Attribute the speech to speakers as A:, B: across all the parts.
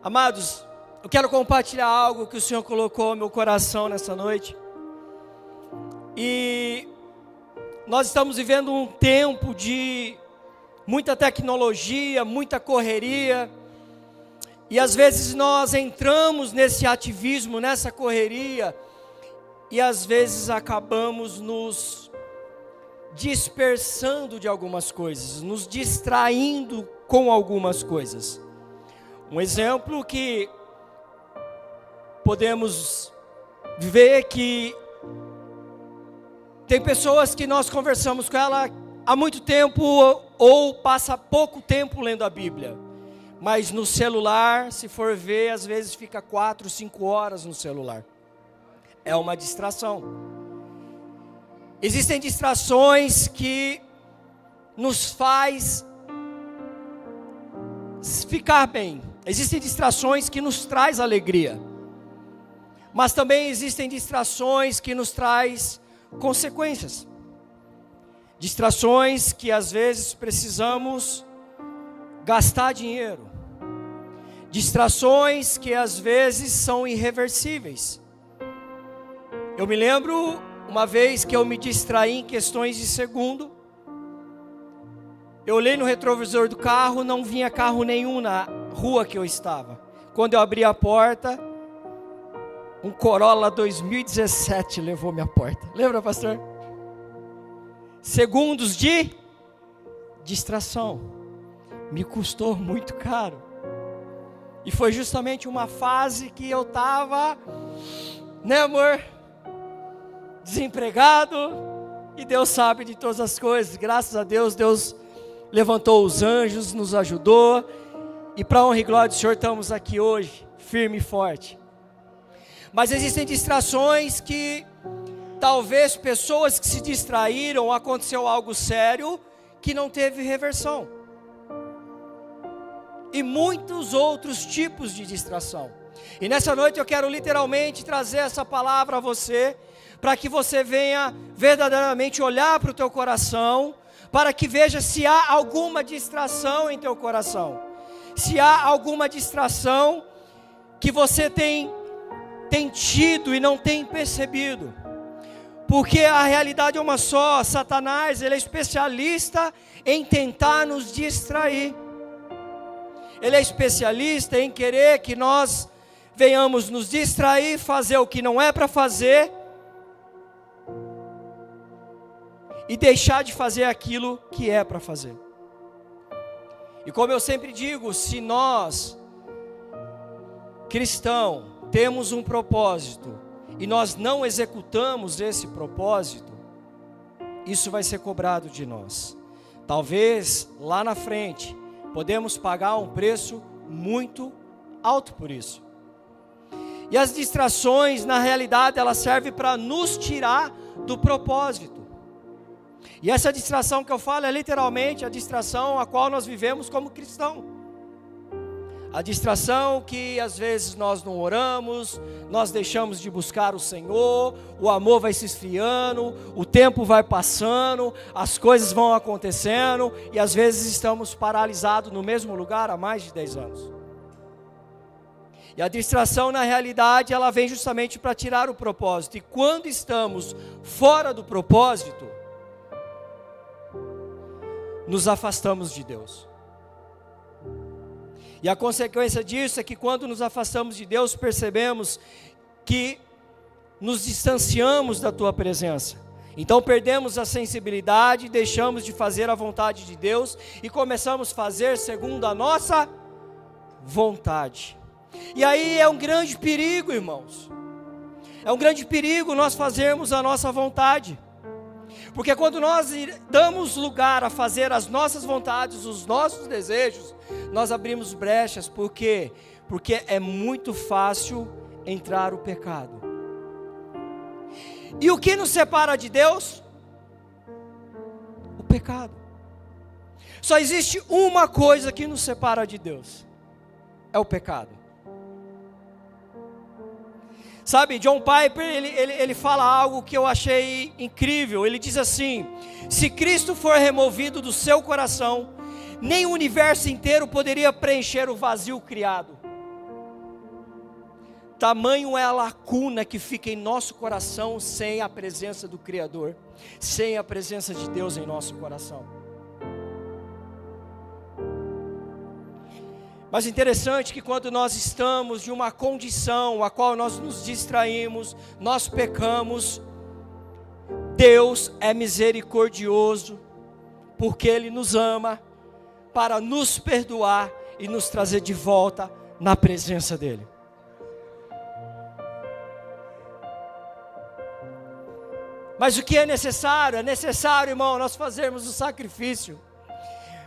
A: Amados, eu quero compartilhar algo que o Senhor colocou no meu coração nessa noite. E nós estamos vivendo um tempo de muita tecnologia, muita correria. E às vezes nós entramos nesse ativismo, nessa correria, e às vezes acabamos nos dispersando de algumas coisas, nos distraindo com algumas coisas. Um exemplo que podemos ver que tem pessoas que nós conversamos com ela há muito tempo ou passa pouco tempo lendo a Bíblia. Mas no celular, se for ver, às vezes fica 4, 5 horas no celular. É uma distração. Existem distrações que nos faz ficar bem. Existem distrações que nos traz alegria. Mas também existem distrações que nos traz consequências. Distrações que às vezes precisamos gastar dinheiro. Distrações que às vezes são irreversíveis. Eu me lembro uma vez que eu me distraí em questões de segundo. Eu olhei no retrovisor do carro, não vinha carro nenhum na rua que eu estava. Quando eu abri a porta, um Corolla 2017 levou minha porta. Lembra, pastor? Segundos de distração. Me custou muito caro. E foi justamente uma fase que eu estava, né, amor? Desempregado. E Deus sabe de todas as coisas. Graças a Deus, Deus levantou os anjos, nos ajudou. E para a honra e glória do Senhor, estamos aqui hoje, firme e forte. Mas existem distrações que, talvez pessoas que se distraíram, aconteceu algo sério, que não teve reversão. E muitos outros tipos de distração. E nessa noite eu quero literalmente trazer essa palavra a você, para que você venha verdadeiramente olhar para o teu coração, para que veja se há alguma distração em teu coração. Se há alguma distração que você tem tido e não tem percebido. Porque a realidade é uma só. Satanás, ele é especialista em tentar nos distrair. Ele é especialista em querer que nós venhamos nos distrair, fazer o que não é para fazer e deixar de fazer aquilo que é para fazer. E como eu sempre digo, se nós, cristãos, temos um propósito e nós não executamos esse propósito, isso vai ser cobrado de nós. Talvez lá na frente podemos pagar um preço muito alto por isso. E as distrações, na realidade, elas servem para nos tirar do propósito. E essa distração que eu falo é literalmente a distração a qual nós vivemos como cristão. A distração que às vezes nós não oramos, nós deixamos de buscar o Senhor, o amor vai se esfriando, o tempo vai passando, as coisas vão acontecendo e às vezes estamos paralisados no mesmo lugar há mais de 10 anos. E a distração na realidade ela vem justamente para tirar o propósito. E quando estamos fora do propósito, nos afastamos de Deus. E a consequência disso é que quando nos afastamos de Deus, percebemos que nos distanciamos da Tua presença. Então perdemos a sensibilidade, deixamos de fazer a vontade de Deus e começamos a fazer segundo a nossa vontade. E aí é um grande perigo, irmãos. É um grande perigo nós fazermos a nossa vontade. Porque quando nós damos lugar a fazer as nossas vontades, os nossos desejos, nós abrimos brechas. Por quê? Porque é muito fácil entrar o pecado. E o que nos separa de Deus? O pecado. Só existe uma coisa que nos separa de Deus. É o pecado. Sabe, John Piper, ele fala algo que eu achei incrível. Ele diz assim: se Cristo for removido do seu coração, nem o universo inteiro poderia preencher o vazio criado. tamanho é a lacuna que fica em nosso coração sem a presença do Criador, sem a presença de Deus em nosso coração. Mas interessante que quando nós estamos em uma condição a qual nós nos distraímos, nós pecamos, Deus é misericordioso, porque Ele nos ama, para nos perdoar e nos trazer de volta na presença dEle. Mas o que é necessário? É necessário, irmão, nós fazermos o sacrifício.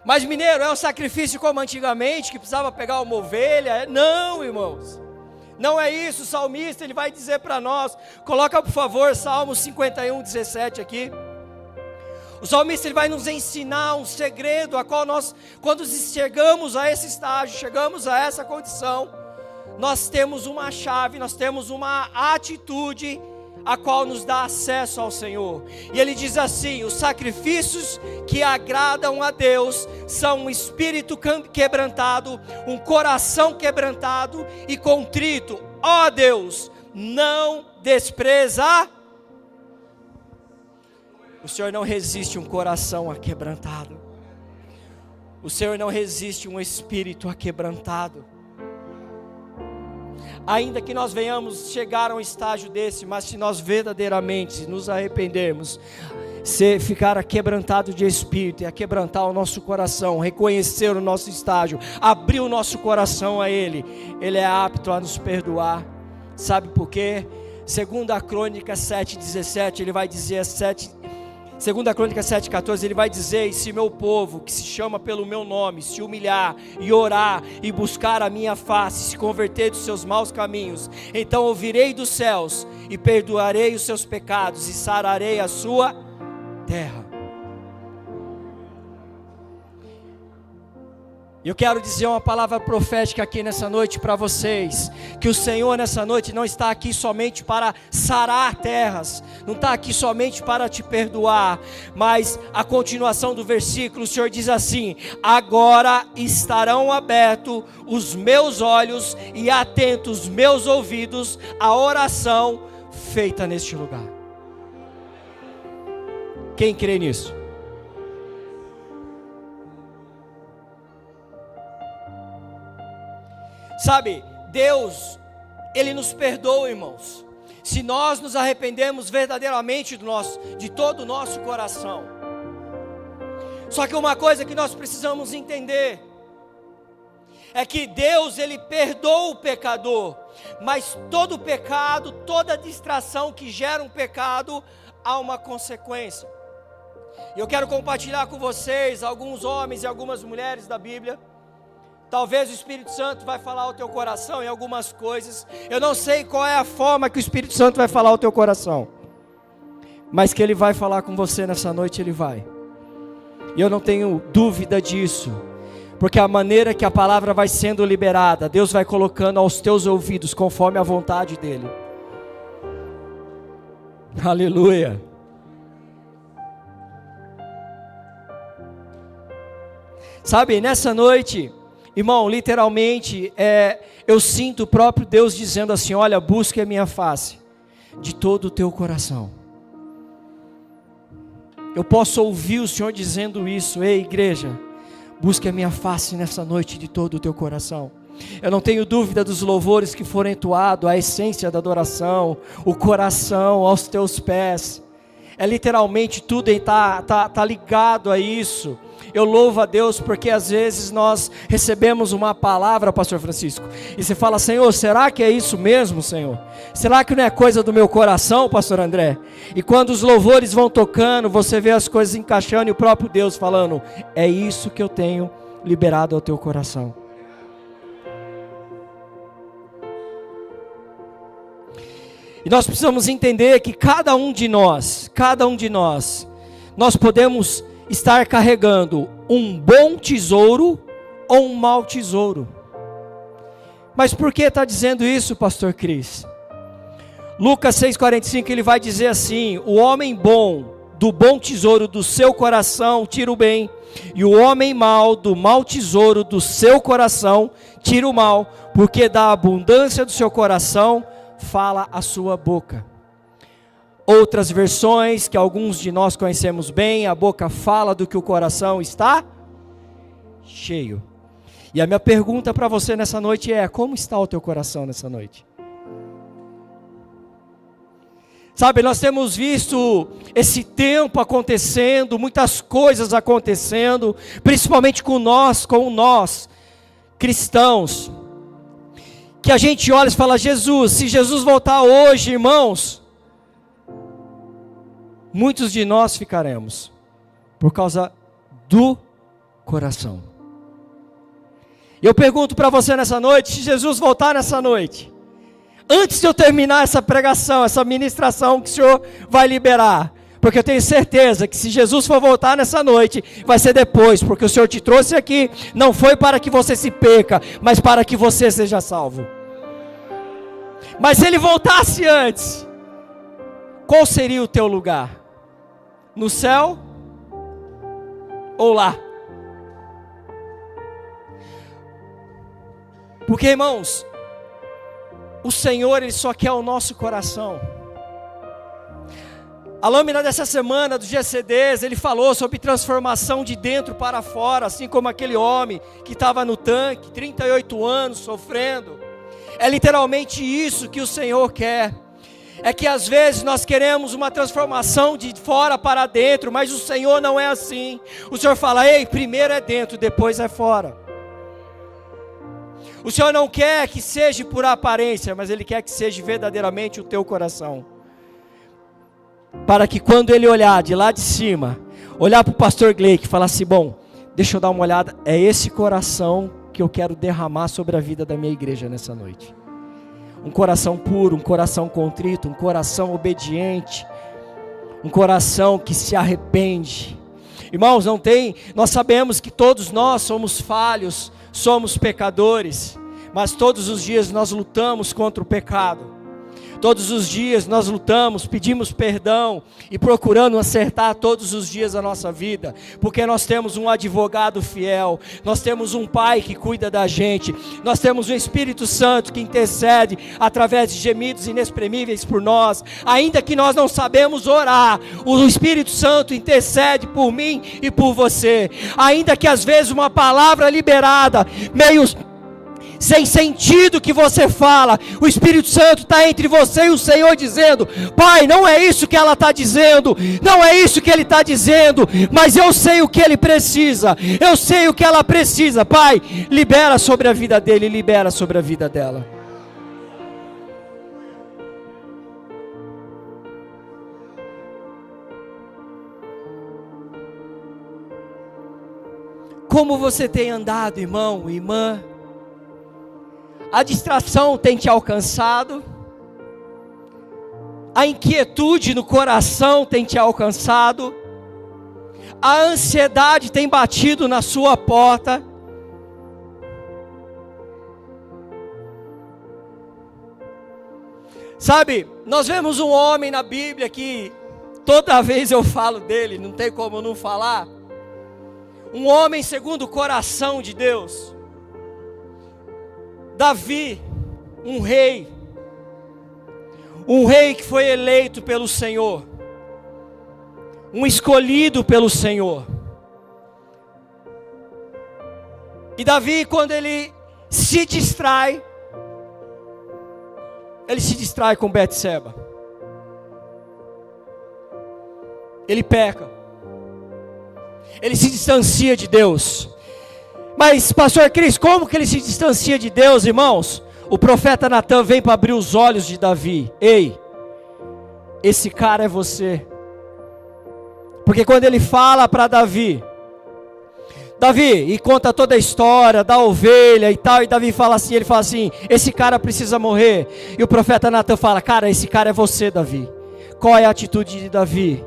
A: Mas mineiro, é um sacrifício como antigamente, que precisava pegar uma ovelha? Não, irmãos, não é isso. O salmista, ele vai dizer para nós, coloca por favor Salmo 51, 17 aqui. O salmista, ele vai nos ensinar um segredo, a qual nós, quando chegamos a esse estágio, chegamos a essa condição, nós temos uma chave, nós temos uma atitude, a qual nos dá acesso ao Senhor. E ele diz assim: os sacrifícios que agradam a Deus são um espírito quebrantado, um coração quebrantado e contrito. Ó Deus, não despreza. O Senhor não resiste um coração aquebrantado. O Senhor não resiste um espírito aquebrantado. Ainda que nós venhamos chegar a um estágio desse, mas se nós verdadeiramente nos arrependermos, se ficar aquebrantado de espírito e aquebrantar o nosso coração, reconhecer o nosso estágio, abrir o nosso coração a Ele, Ele é apto a nos perdoar. Sabe por quê? 2 Crônicas 7,17, Ele vai dizer 2 Crônicas 7,14, Ele vai dizer: e se meu povo, que se chama pelo meu nome, se humilhar e orar e buscar a minha face, se converter dos seus maus caminhos, então ouvirei dos céus e perdoarei os seus pecados e sararei a sua terra. Eu quero dizer uma palavra profética aqui nessa noite para vocês, que o Senhor nessa noite não está aqui somente para sarar terras, não está aqui somente para te perdoar, mas a continuação do versículo, o Senhor diz assim: agora estarão abertos os meus olhos e atentos os meus ouvidos à oração feita neste lugar. Quem crê nisso? Sabe, Deus, Ele nos perdoa, irmãos, se nós nos arrependemos verdadeiramente de todo o nosso coração. Só que uma coisa que nós precisamos entender é que Deus, Ele perdoa o pecador, mas todo pecado, toda distração que gera um pecado, há uma consequência. E eu quero compartilhar com vocês alguns homens e algumas mulheres da Bíblia. Talvez o Espírito Santo vai falar ao teu coração em algumas coisas. Eu não sei qual é a forma que o Espírito Santo vai falar ao teu coração, mas que Ele vai falar com você nessa noite, Ele vai. E eu não tenho dúvida disso, porque a maneira que a palavra vai sendo liberada, Deus vai colocando aos teus ouvidos conforme a vontade dEle. Aleluia. Sabe, nessa noite, irmão, literalmente, eu sinto o próprio Deus dizendo assim: olha, busque a minha face de todo o teu coração. Eu posso ouvir o Senhor dizendo isso: ei, igreja, busque a minha face nessa noite de todo o teu coração. Eu não tenho dúvida dos louvores que foram entoados, a essência da adoração, o coração aos teus pés. É literalmente tudo está ligado a isso. Eu louvo a Deus porque às vezes nós recebemos uma palavra, pastor Francisco, e você fala: Senhor, será que é isso mesmo, Senhor? Será que não é coisa do meu coração, pastor André? E quando os louvores vão tocando, você vê as coisas encaixando e o próprio Deus falando: é isso que eu tenho liberado ao teu coração. E nós precisamos entender que cada um de nós, nós podemos estar carregando um bom tesouro ou um mau tesouro. Mas por que está dizendo isso, pastor Cris? Lucas 6,45, ele vai dizer assim: o homem bom do bom tesouro do seu coração tira o bem, e o homem mau do mau tesouro do seu coração tira o mal, porque da abundância do seu coração fala a sua boca. Outras versões que alguns de nós conhecemos bem, a boca fala do que o coração está cheio. E a minha pergunta para você nessa noite é: como está o teu coração nessa noite? Sabe, nós temos visto esse tempo acontecendo, muitas coisas acontecendo, principalmente com nós cristãos, que a gente olha e fala: Jesus, se Jesus voltar hoje, irmãos, muitos de nós ficaremos, por causa do coração. Eu pergunto para você nessa noite, se Jesus voltar nessa noite, antes de eu terminar essa pregação, essa ministração que o Senhor vai liberar, porque eu tenho certeza que se Jesus for voltar nessa noite, vai ser depois, porque o Senhor te trouxe aqui, não foi para que você se perca, mas para que você seja salvo. Mas se Ele voltasse antes, qual seria o teu lugar? No céu ou lá? Porque, irmãos, o Senhor, Ele só quer o nosso coração. A lâmina dessa semana do GCDs, ele falou sobre transformação de dentro para fora, assim como aquele homem que estava no tanque, 38 anos sofrendo. É literalmente isso que o Senhor quer. É que às vezes nós queremos uma transformação de fora para dentro, mas o Senhor não é assim. O Senhor fala: ei, primeiro é dentro, depois é fora. O Senhor não quer que seja por aparência, mas Ele quer que seja verdadeiramente o teu coração. Para que quando Ele olhar de lá de cima, olhar para o pastor Gleick e falar assim: bom, deixa eu dar uma olhada, é esse coração que eu quero derramar sobre a vida da minha igreja nessa noite. Um coração puro, um coração contrito, um coração obediente, um coração que se arrepende. Irmãos, nós sabemos que todos nós somos falhos, somos pecadores, mas todos os dias nós lutamos contra o pecado. Todos os dias nós lutamos, pedimos perdão e procurando acertar todos os dias a nossa vida, porque nós temos um advogado fiel, nós temos um Pai que cuida da gente, nós temos o Espírito Santo que intercede através de gemidos inexprimíveis por nós. Ainda que nós não sabemos orar, o Espírito Santo intercede por mim e por você. Ainda que às vezes uma palavra liberada, meio sem sentido que você fala, o Espírito Santo está entre você e o Senhor dizendo: Pai, não é isso que ela está dizendo, não é isso que Ele está dizendo, mas eu sei o que ele precisa, eu sei o que ela precisa. Pai, libera sobre a vida dele, libera sobre a vida dela. Como você tem andado, irmão, irmã? A distração tem te alcançado, a inquietude no coração tem te alcançado, a ansiedade tem batido na sua porta. Sabe, nós vemos um homem na Bíblia que toda vez eu falo dele, não tem como não falar. Um homem segundo o coração de Deus. Davi, um rei que foi eleito pelo Senhor, um escolhido pelo Senhor. E Davi, quando ele se distrai com Betseba. Ele peca. Ele se distancia de Deus. Mas, pastor Cris, como que ele se distancia de Deus, irmãos? O profeta Natan vem para abrir os olhos de Davi. Ei, esse cara é você. Porque quando ele fala para Davi, e conta toda a história da ovelha e tal, e Davi fala assim, ele fala assim: esse cara precisa morrer. E o profeta Natan fala: cara, esse cara é você, Davi. Qual é a atitude de Davi?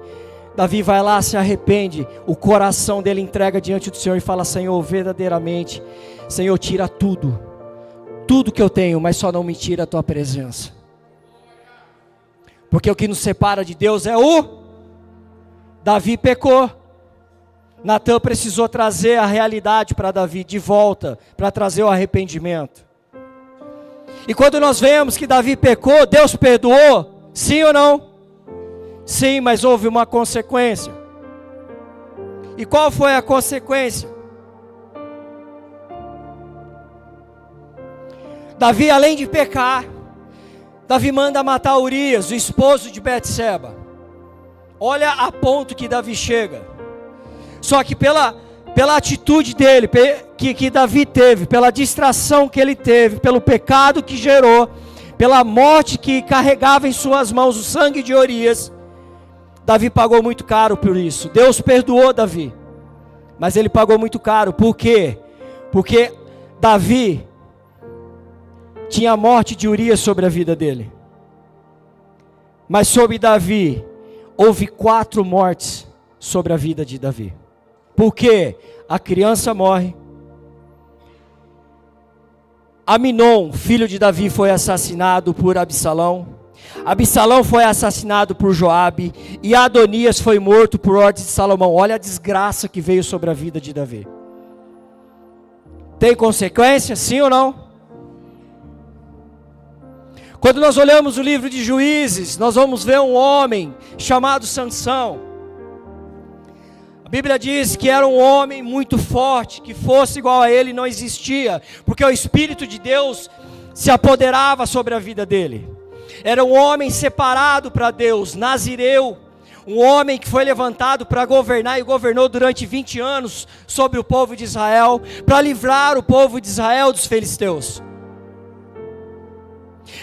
A: Davi vai lá, se arrepende, o coração dele entrega diante do Senhor e fala: Senhor, verdadeiramente, Senhor, tira tudo que eu tenho, mas só não me tira a tua presença. Porque o que nos separa de Deus é o Davi pecou. Natã precisou trazer a realidade para Davi de volta, para trazer o arrependimento. E quando nós vemos que Davi pecou, Deus perdoou? Sim ou não? Sim, mas houve uma consequência. E qual foi a consequência? Davi, além de pecar, Davi manda matar Urias, o esposo de Betseba. Olha a ponto que Davi chega. Só que pela atitude dele, que Davi teve, pela distração que ele teve, pelo pecado que gerou, pela morte que carregava em suas mãos o sangue de Urias, Davi pagou muito caro por isso. Deus perdoou Davi, mas ele pagou muito caro. Por quê? Porque Davi tinha a morte de Urias sobre a vida dele. Mas sobre Davi, houve 4 mortes sobre a vida de Davi. Por quê? A criança morre. Aminon, filho de Davi, foi assassinado por Absalão. Absalão foi assassinado por Joabe. E Adonias foi morto por ordem de Salomão. Olha a desgraça que veio sobre a vida de Davi. Tem consequência, sim ou não? Quando nós olhamos o livro de Juízes, nós vamos ver um homem chamado Sansão. A Bíblia diz que era um homem muito forte, que fosse igual a ele não existia, porque o Espírito de Deus se apoderava sobre a vida dele. Era um homem separado para Deus, nazireu, um homem que foi levantado para governar e governou durante 20 anos sobre o povo de Israel, para livrar o povo de Israel dos filisteus.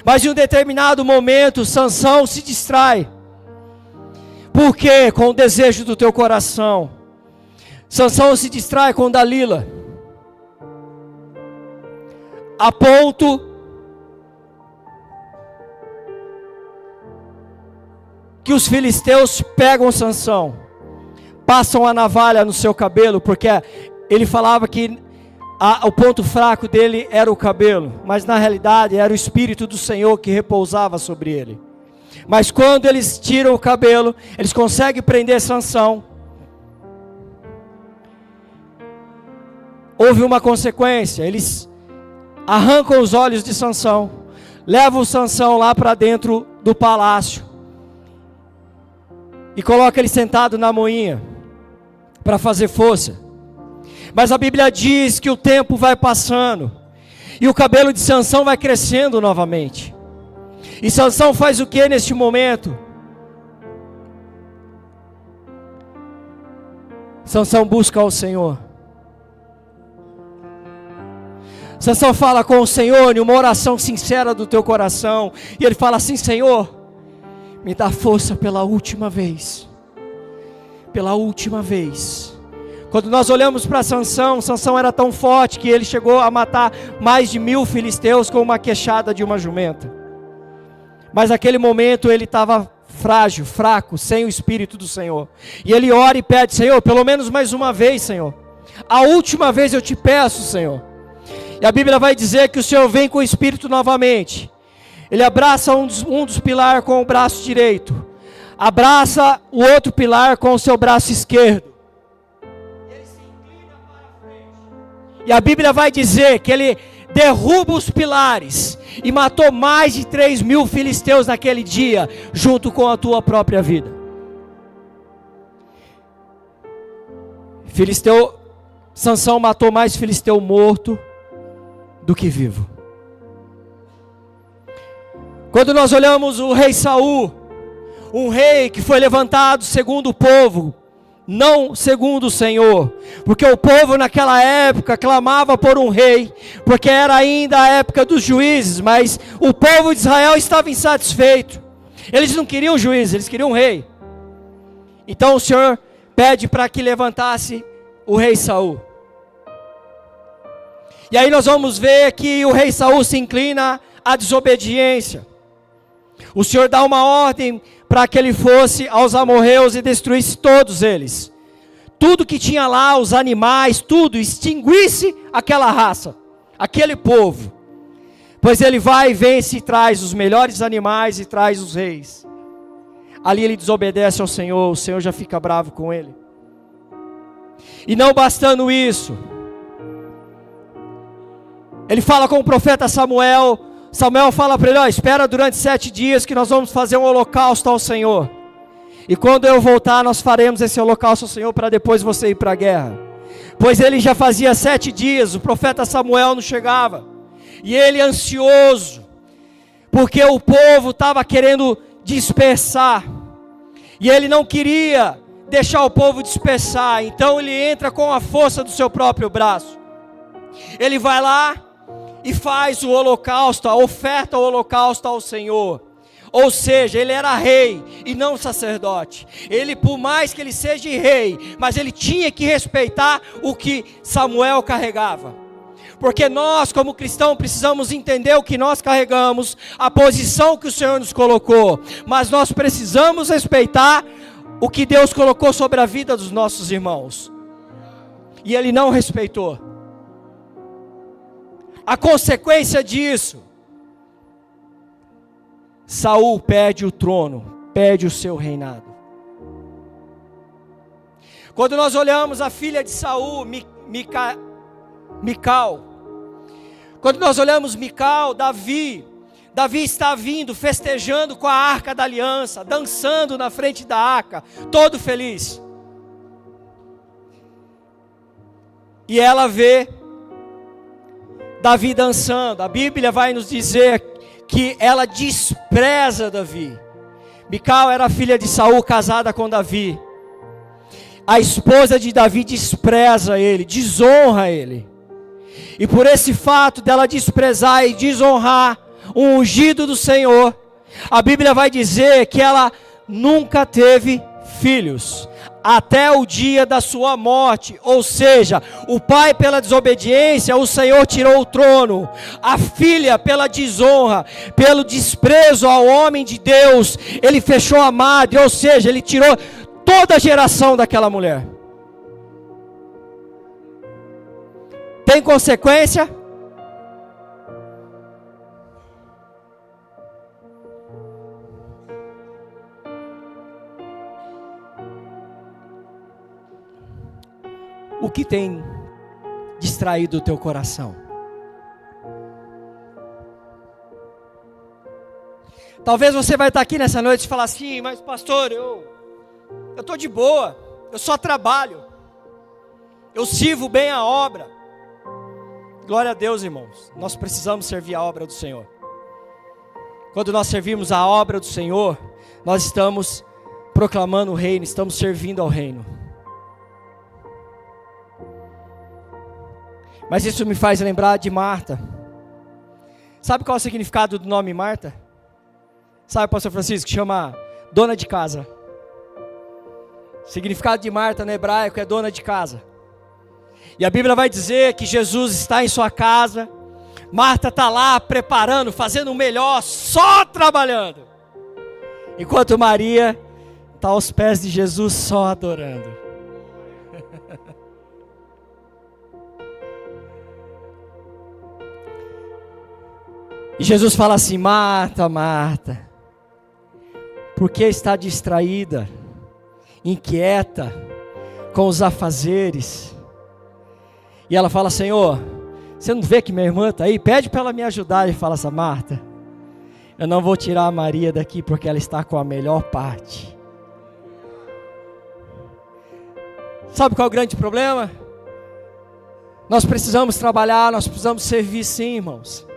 A: Mas em um determinado momento, Sansão se distrai. Por quê? Com o desejo do teu coração. Sansão se distrai com Dalila, a ponto que os filisteus pegam Sansão, passam a navalha no seu cabelo, porque ele falava que o ponto fraco dele era o cabelo, mas na realidade era o Espírito do Senhor que repousava sobre ele. Mas quando eles tiram o cabelo, eles conseguem prender Sansão. Houve uma consequência, eles arrancam os olhos de Sansão, levam Sansão lá para dentro do palácio e colocam ele sentado na moinha para fazer força. Mas a Bíblia diz que o tempo vai passando e o cabelo de Sansão vai crescendo novamente. E Sansão faz o que neste momento? Sansão busca ao Senhor. Sansão fala com o Senhor em uma oração sincera do teu coração. E ele fala assim: Senhor, me dá força pela última vez. Pela última vez. Quando nós olhamos para Sansão, Sansão era tão forte que ele chegou a matar mais de 1000 filisteus com uma queixada de uma jumenta. Mas naquele momento ele estava frágil, fraco, sem o Espírito do Senhor. E ele ora e pede: Senhor, pelo menos mais uma vez, Senhor. A última vez eu te peço, Senhor. E a Bíblia vai dizer que o Senhor vem com o Espírito novamente. Ele abraça um dos pilares com o braço direito. Abraça o outro pilar com o seu braço esquerdo. Ele se inclina para frente. E a Bíblia vai dizer que ele derruba os pilares. E matou mais de 3.000 filisteus naquele dia, junto com a tua própria vida. Sansão matou mais filisteu morto do que vivo. Quando nós olhamos o rei Saul, um rei que foi levantado segundo o povo, não segundo o Senhor, porque o povo naquela época clamava por um rei, porque era ainda a época dos juízes, mas o povo de Israel estava insatisfeito. Eles não queriam juízes, eles queriam um rei. Então o Senhor pede para que levantasse o rei Saul. E aí nós vamos ver que o rei Saul se inclina à desobediência. O Senhor dá uma ordem para que ele fosse aos amorreus e destruísse todos eles. Tudo que tinha lá, os animais, tudo, extinguisse aquela raça, aquele povo. Pois ele vai, vence e traz os melhores animais e traz os reis. ali ele desobedece ao Senhor, o Senhor já fica bravo com ele. E não bastando isso, ele fala com o profeta Samuel. Samuel fala para ele: espera durante 7 dias que nós vamos fazer um holocausto ao Senhor. E quando eu voltar, nós faremos esse holocausto ao Senhor para depois você ir para a guerra. Pois ele já fazia 7 dias, o profeta Samuel não chegava. E ele ansioso, porque o povo estava querendo dispersar. E ele não queria deixar o povo dispersar. Então ele entra com a força do seu próprio braço. Ele vai lá e faz o holocausto, a oferta ao holocausto ao Senhor. Ou seja, ele era rei e não sacerdote. Ele, por mais que ele seja rei, mas ele tinha que respeitar o que Samuel carregava. Porque nós, como cristãos, precisamos entender o que nós carregamos, a posição que o Senhor nos colocou. Mas nós precisamos respeitar o que Deus colocou sobre a vida dos nossos irmãos. E ele não respeitou. A consequência disso, Saul perde o trono, perde o seu reinado. Quando nós olhamos a filha de Saul, Mical, quando nós olhamos Mical, Davi está vindo, festejando com a arca da aliança, dançando na frente da arca, todo feliz. E ela vê Davi dançando. A Bíblia vai nos dizer que ela despreza Davi. Mical era filha de Saul, casada com Davi. A esposa de Davi despreza ele, desonra ele. E por esse fato dela desprezar e desonrar o ungido do Senhor, a Bíblia vai dizer que ela nunca teve filhos, até o dia da sua morte. Ou seja, o pai pela desobediência, o Senhor tirou o trono. A filha pela desonra, pelo desprezo ao homem de Deus, ele fechou a madre, ou seja, ele tirou toda a geração daquela mulher. Tem consequência? O que tem distraído o teu coração? Talvez você vai estar aqui nessa noite e falar assim: mas pastor, eu estou de boa, eu só trabalho, eu sirvo bem a obra. Glória a Deus, irmãos, nós precisamos servir a obra do Senhor. Quando nós servimos a obra do Senhor, nós estamos proclamando o reino, estamos servindo ao reino. Mas isso me faz lembrar de Marta. Sabe qual é o significado do nome Marta? Sabe, pastor Francisco, que chama dona de casa. O significado de Marta no hebraico é dona de casa. E a Bíblia vai dizer que Jesus está em sua casa. Marta está lá preparando, fazendo o melhor, só trabalhando. Enquanto Maria está aos pés de Jesus só adorando. E Jesus fala assim: Marta, Marta, por que está distraída, inquieta com os afazeres? E ela fala: Senhor, você não vê que minha irmã está aí? Pede para ela me ajudar. E fala assim: Marta, eu não vou tirar a Maria daqui porque ela está com a melhor parte. Sabe qual é o grande problema? Nós precisamos trabalhar, nós precisamos servir sim, irmãos.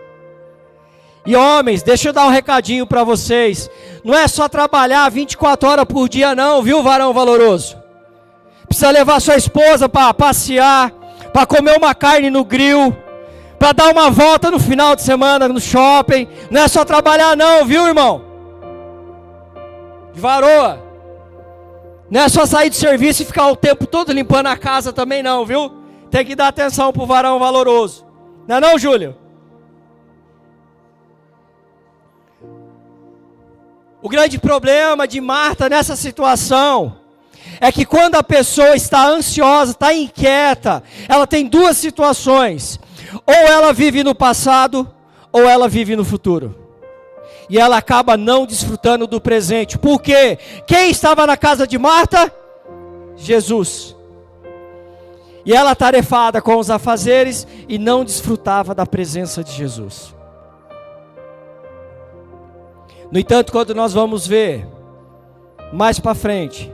A: E homens, deixa eu dar um recadinho para vocês. Não é só trabalhar 24 horas por dia não, viu, varão valoroso? Precisa levar sua esposa para passear, para comer uma carne no grill, para dar uma volta no final de semana no shopping. Não é só trabalhar não, viu, irmão? De varoa. Não é só sair do serviço e ficar o tempo todo limpando a casa também não, viu? Tem que dar atenção pro varão valoroso. Não é não, Júlio? O grande problema de Marta nessa situação é que quando a pessoa está ansiosa, está inquieta, ela tem duas situações: ou ela vive no passado, ou ela vive no futuro. e ela acaba não desfrutando do presente. Por quê? Quem estava na casa de Marta? Jesus. E ela atarefada com os afazeres e não desfrutava da presença de Jesus. No entanto, quando nós vamos ver mais para frente,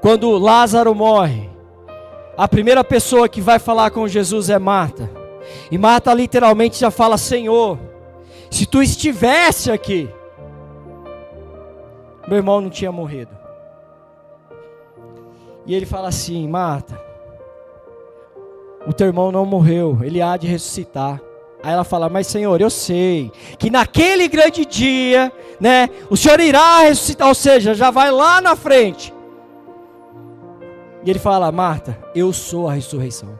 A: quando Lázaro morre, a primeira pessoa que vai falar com Jesus é Marta. E Marta literalmente já fala: Senhor, se tu estivesse aqui, meu irmão não tinha morrido. E ele fala assim: Marta, o teu irmão não morreu, ele há de ressuscitar. Aí ela fala: mas Senhor, eu sei que naquele grande dia, né, o Senhor irá ressuscitar, ou seja, já vai lá na frente. E ele fala: Marta, eu sou a ressurreição.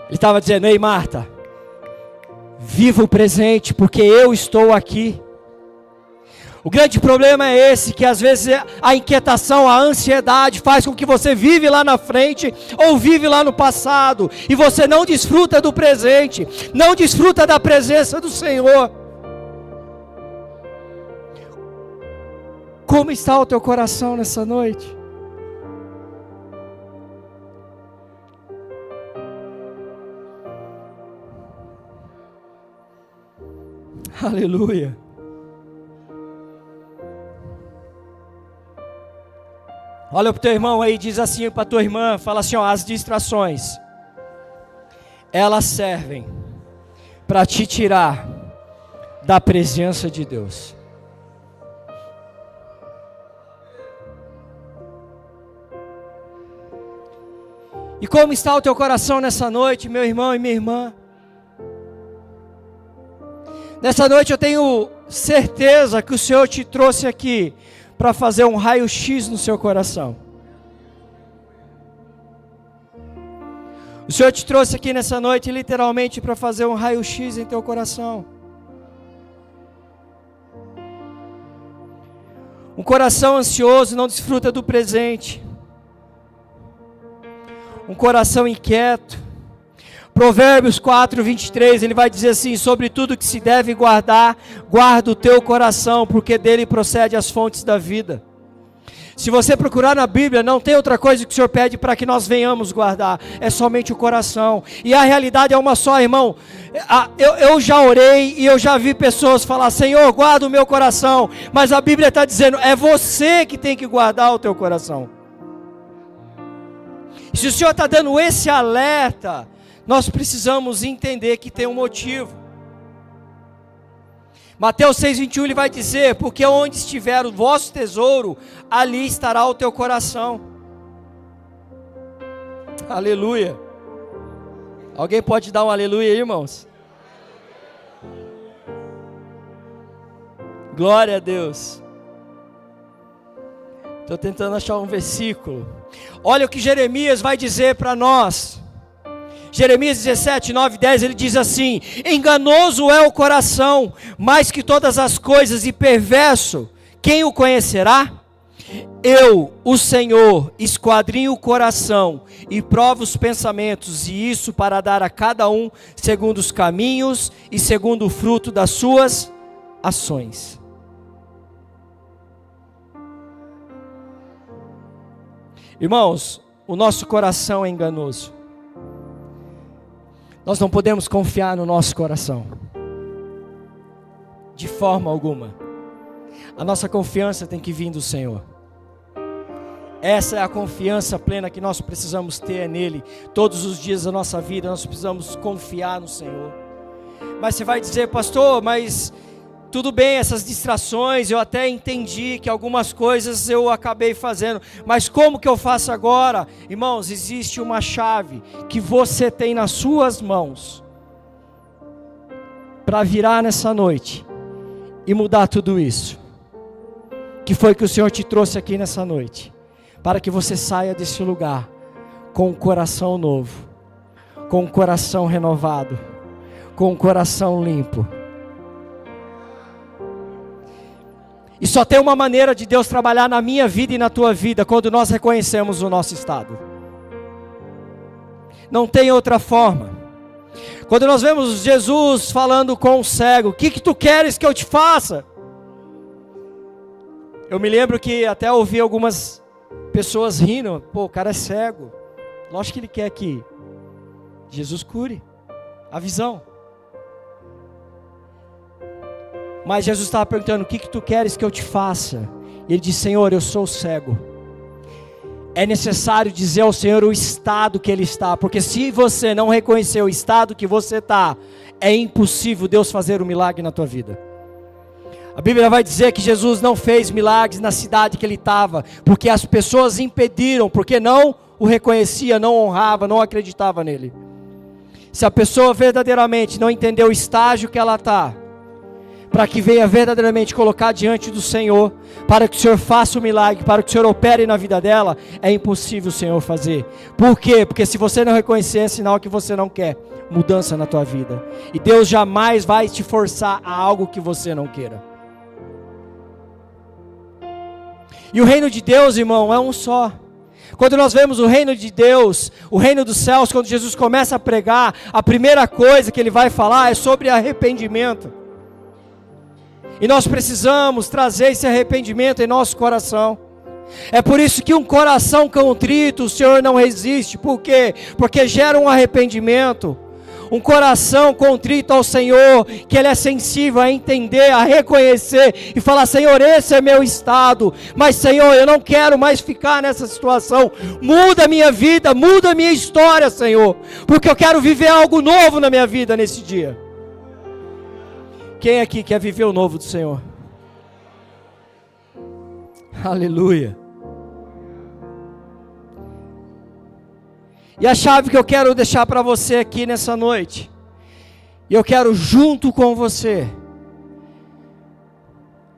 A: Ele estava dizendo: ei Marta, viva o presente, porque eu estou aqui. O grande problema é esse, que às vezes a inquietação, a ansiedade faz com que você vive lá na frente ou vive lá no passado, e você não desfruta do presente, não desfruta da presença do Senhor. Como está o teu coração nessa noite? Aleluia. Olha para o teu irmão aí, diz assim para a tua irmã, fala assim: ó, as distrações, elas servem para te tirar da presença de Deus. E como está o teu coração nessa noite, meu irmão e minha irmã? Nessa noite eu tenho certeza que o Senhor te trouxe aqui para fazer um raio-x no seu coração. O Senhor te trouxe aqui nessa noite literalmente para fazer um raio-x em teu coração. Um coração ansioso não desfruta do presente. Um coração inquieto. Provérbios 4, 23, ele vai dizer assim: sobre tudo que se deve guardar, guarda o teu coração, porque dele procede as fontes da vida. Se você procurar na Bíblia, não tem outra coisa que o Senhor pede para que nós venhamos guardar, é somente o coração. E a realidade é uma só, irmão. Eu já orei e eu já vi pessoas falar: Senhor, guarda o meu coração. Mas a Bíblia está dizendo: é você que tem que guardar o teu coração. Se o Senhor está dando esse alerta, nós precisamos entender que tem um motivo. Mateus 6,21 ele vai dizer: porque onde estiver o vosso tesouro, ali estará o teu coração. Aleluia. Alguém pode dar um aleluia aí, irmãos? Glória a Deus. Estou tentando achar um versículo. Olha o que Jeremias vai dizer para nós. Jeremias 17, 9 e 10, ele diz assim: enganoso é o coração, mais que todas as coisas, e perverso, quem o conhecerá? Eu, o Senhor, esquadrinho o coração e provo os pensamentos, e isso para dar a cada um segundo os caminhos e segundo o fruto das suas ações. Irmãos, o nosso coração é enganoso. Nós não podemos confiar no nosso coração, de forma alguma. A nossa confiança tem que vir do Senhor. Essa é a confiança plena que nós precisamos ter nele. Todos os dias da nossa vida nós precisamos confiar no Senhor. Mas você vai dizer: pastor, mas tudo bem, essas distrações, eu até entendi que algumas coisas eu acabei fazendo, mas como que eu faço agora? Irmãos, existe uma chave que você tem nas suas mãos para virar nessa noite e mudar tudo isso, que foi que o Senhor te trouxe aqui nessa noite, para que você saia desse lugar com um coração novo, com um coração renovado, com um coração limpo. E só tem uma maneira de Deus trabalhar na minha vida e na tua vida, quando nós reconhecemos o nosso estado. Não tem outra forma. Quando nós vemos Jesus falando com o cego, o que tu queres que eu te faça? Eu me lembro que até ouvi algumas pessoas rindo, pô, o cara é cego, lógico que ele quer que Jesus cure a visão. Mas Jesus estava perguntando, o que tu queres que eu te faça? E ele disse, Senhor, eu sou cego. É necessário dizer ao Senhor o estado que Ele está, porque se você não reconhecer o estado que você está, é impossível Deus fazer um milagre na tua vida. A Bíblia vai dizer que Jesus não fez milagres na cidade que Ele estava, porque as pessoas impediram, porque não o reconhecia, não honrava, não acreditava nele. Se a pessoa verdadeiramente não entender o estágio que ela está, para que venha verdadeiramente colocar diante do Senhor, para que o Senhor faça o milagre, para que o Senhor opere na vida dela, é impossível o Senhor fazer. Por quê? Porque se você não reconhecer, é sinal que você não quer mudança na tua vida. E Deus jamais vai te forçar a algo que você não queira. E o reino de Deus, irmão, é um só. Quando nós vemos o reino de Deus, o reino dos céus, quando Jesus começa a pregar, a primeira coisa que Ele vai falar é sobre arrependimento. E nós precisamos trazer esse arrependimento em nosso coração. É por isso que um coração contrito o Senhor não resiste. Por quê? Porque gera um arrependimento. Um coração contrito ao Senhor, que Ele é sensível a entender, a reconhecer e falar, Senhor, esse é meu estado, mas Senhor, eu não quero mais ficar nessa situação. Muda a minha vida, muda a minha história, Senhor, porque eu quero viver algo novo na minha vida nesse dia. Quem aqui quer viver o novo do Senhor? Aleluia. E a chave que eu quero deixar para você aqui nessa noite, e eu quero junto com você,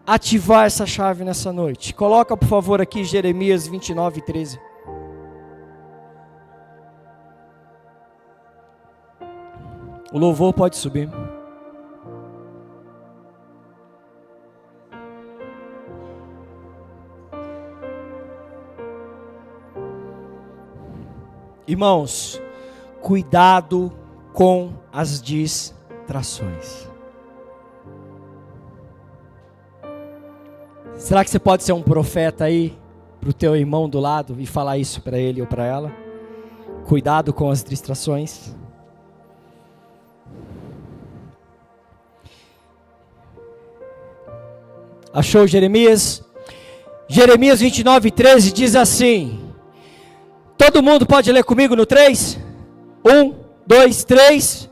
A: ativar essa chave nessa noite. Coloca por favor aqui Jeremias 29:13. O louvor pode subir. Irmãos, cuidado com as distrações. Será que você pode ser um profeta aí para o teu irmão do lado e falar isso para ele ou para ela? Cuidado com as distrações. Achou Jeremias? Jeremias 29:13 diz assim. Todo mundo pode ler comigo no 3? 1, 2, 3.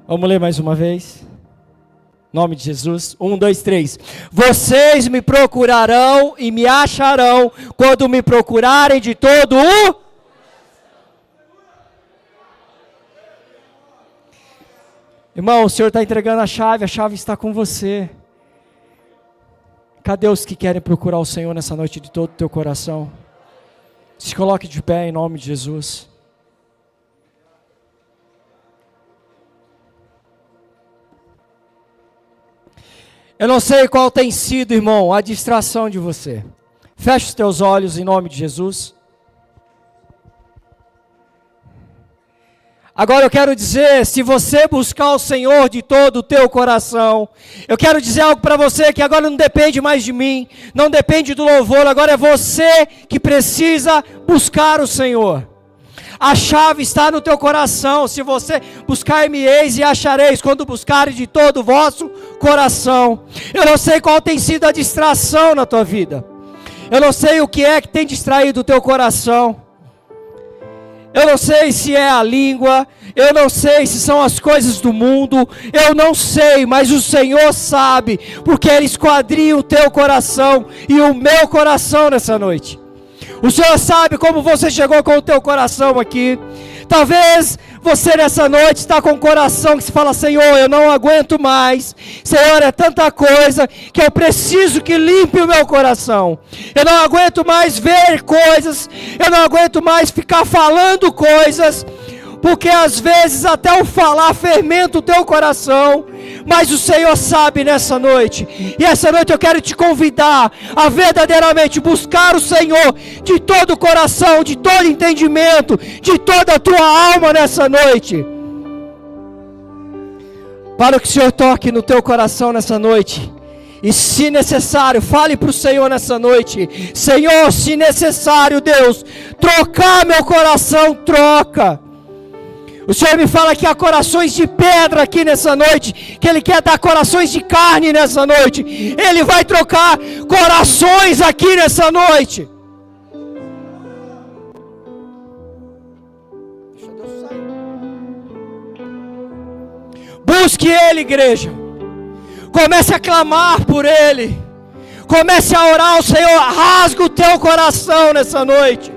A: Vamos ler mais uma vez. Em nome de Jesus. 1, 2, 3. Vocês me procurarão e me acharão quando me procurarem de todo o... Irmão, o Senhor está entregando a chave está com você. Cadê os que querem procurar o Senhor nessa noite de todo o teu coração? Se coloque de pé em nome de Jesus. Eu não sei qual tem sido, irmão, a distração de você. Feche os teus olhos em nome de Jesus. Agora eu quero dizer, se você buscar o Senhor de todo o teu coração, eu quero dizer algo para você que agora não depende mais de mim, não depende do louvor, agora é você que precisa buscar o Senhor. A chave está no teu coração. Se você buscar-me-eis e achareis, quando buscares de todo o vosso coração. Eu não sei qual tem sido a distração na tua vida. Eu não sei o que é que tem distraído o teu coração. Eu não sei se é a língua, eu não sei se são as coisas do mundo, eu não sei, mas o Senhor sabe, porque Ele esquadrinha o teu coração e o meu coração nessa noite. O Senhor sabe como você chegou com o teu coração aqui. Talvez você nessa noite está com o coração que se fala, Senhor, eu não aguento mais. Senhor, é tanta coisa que eu preciso que limpe o meu coração. Eu não aguento mais ver coisas. Eu não aguento mais ficar falando coisas. porque às vezes até o falar fermenta o teu coração, mas o Senhor sabe nessa noite, e essa noite eu quero te convidar a verdadeiramente buscar o Senhor de todo o coração, de todo entendimento, de toda a tua alma nessa noite, para que o Senhor toque no teu coração nessa noite. E se necessário, fale para o Senhor nessa noite: Senhor, se necessário, Deus, trocar meu coração, troca. O Senhor me fala que há corações de pedra aqui nessa noite, que Ele quer dar corações de carne nessa noite. Ele vai trocar corações aqui nessa noite. Deixa Deus sair. Busque Ele, igreja. Comece a clamar por Ele. Comece a orar ao Senhor. Rasga o teu coração nessa noite.